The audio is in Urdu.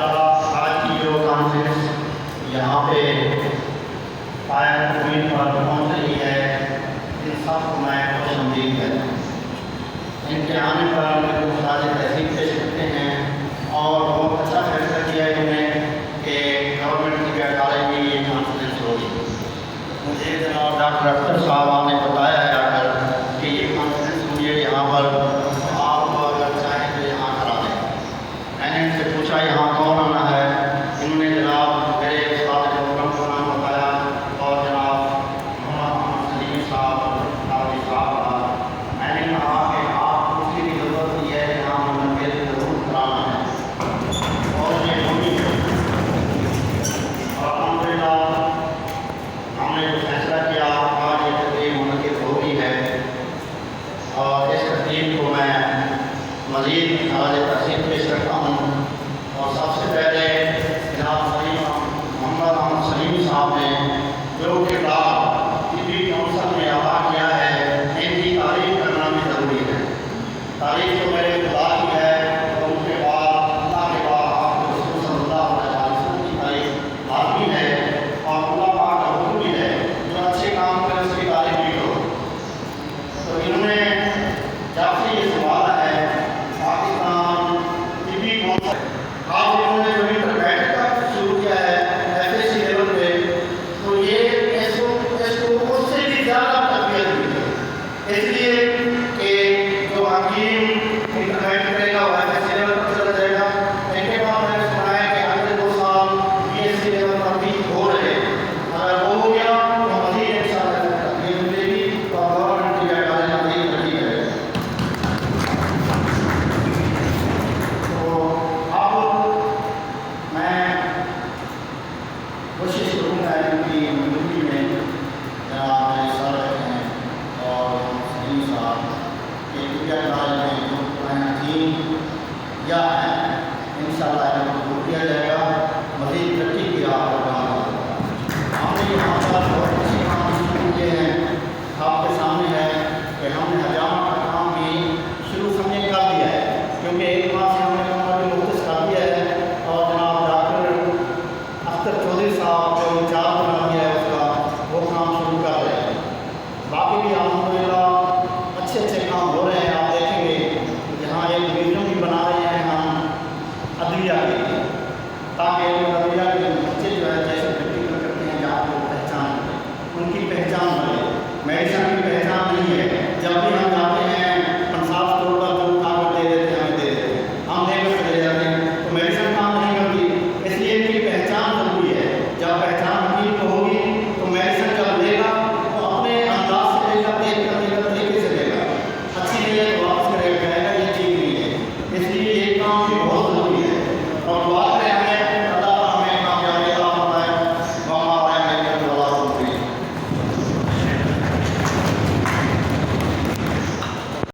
انشاءاللہ آج کی جو کانفرنس یہاں پہ قائم زمین پر پہنچ رہی ہے، ان سب کو میں خوش آمدید کہتا ہوں۔ ان کے آنے پر میرے کو خراج تحسین پیش کرتے ہیں اور بہت اچھا فیصلہ کیا ہے انہوں نے کہ گورنمنٹ کی کالج میں یہ کانفرنس ہوگی۔ مجھے جناب ڈاکٹر اختر صاحب نے بتایا ہے آ کر کہ یہ کانفرنس ہوئی ہے یہاں پر، آپ اگر چاہیں تو یہاں کرا دیں۔ میں نے ان سے پوچھا یہاں کون آنا ہے، انہوں نے جناب میرے استاد محترم کا نام بتایا اور جناب محمد سلیم صاحب قاضی صاحب کا۔ میں نے کہا کہ آپ کو اس کی بھی ضرورت نہیں ہے، یہاں منعقد ضرور کرانا ہے اور یہ ہوگی۔ اور الحمدللہ ہم نے جو فیصلہ کیا آج یہ تقریب منعقد ہو گئی ہے اور اس تقریب کو میں مزید خراج تحسین پیش کرتا ہوں۔ اور سب سے پہلے جناب محمد احمد سلیم صاحب نے جو کردار طبی کونسل میں ادا کیا ہے، ان کی تعریف کرنا بھی ضروری ہے۔ تعریف تو میرے خدا کی ہے اور ان کے بعد اللہ کے بعد آپ کو رسول صلی اللہ علیہ وسلم کی تعریف لازمی ہے اور اللہ پاک کا حکم بھی ہے جو اچھے کام کرے اس کی تعریف بھی کرو۔ تو انہوں نے جب سے یہ سنبھالا ہے پاکستان طبی کونسل، آج انہوں نے جو انٹرمیڈیٹ کا شروع کیا ہے FSc لیول پہ، تو یہ اس کو اس سے بھی زیادہ تربیت ملی ہے۔ اس لیے کہ جو حکیم انٹرمیڈیٹ کرے گا وہ FSc لیول پر چلا جائے گا۔ ان کے بعد میں نے سنا ہے کہ اگلے 2 سال BSc لیول پر بھی ہو رہے ہیں۔ اگر وہ ہو گیا تو مزید انشاءاللہ تربیت ملے گی اور گورنمنٹ کی کالج مزید ترقی کرے گا۔ تو اب میں کوشش کروں گا ان کی موجودگی میں جناب میرے سر ہیں اور سلیم صاحب کہ طبیہ کالج میں جو قرآن حکیم یا ہے انشاءاللہ ان کو دور کیا جائے گا، مزید ترقی کی راہ پر کام ہوگا۔ ہم نے یہاں پر بہت اچھے کام شروع کیے ہیں، آپ کے سامنے ہے کہ ہم نے حجامہ کا کام بھی شروع سمجھے کر دیا ہے، کیونکہ ایک ماہ سے ہم نے کام بھی مختص کر دیا ہے اور جناب ڈاکٹر اختر چودھری صاحب جو انچارج بنا دیا ہے اس کا، وہ کام شروع کر رہے ہیں۔ باقی بھی الحمدللہ اچھے کام ہو رہے ہیں۔ آپ دیکھیں گے یہاں ایک میوزیم بھی بنا رہے ہیں ہم عدلیہ کے لیے، تاکہ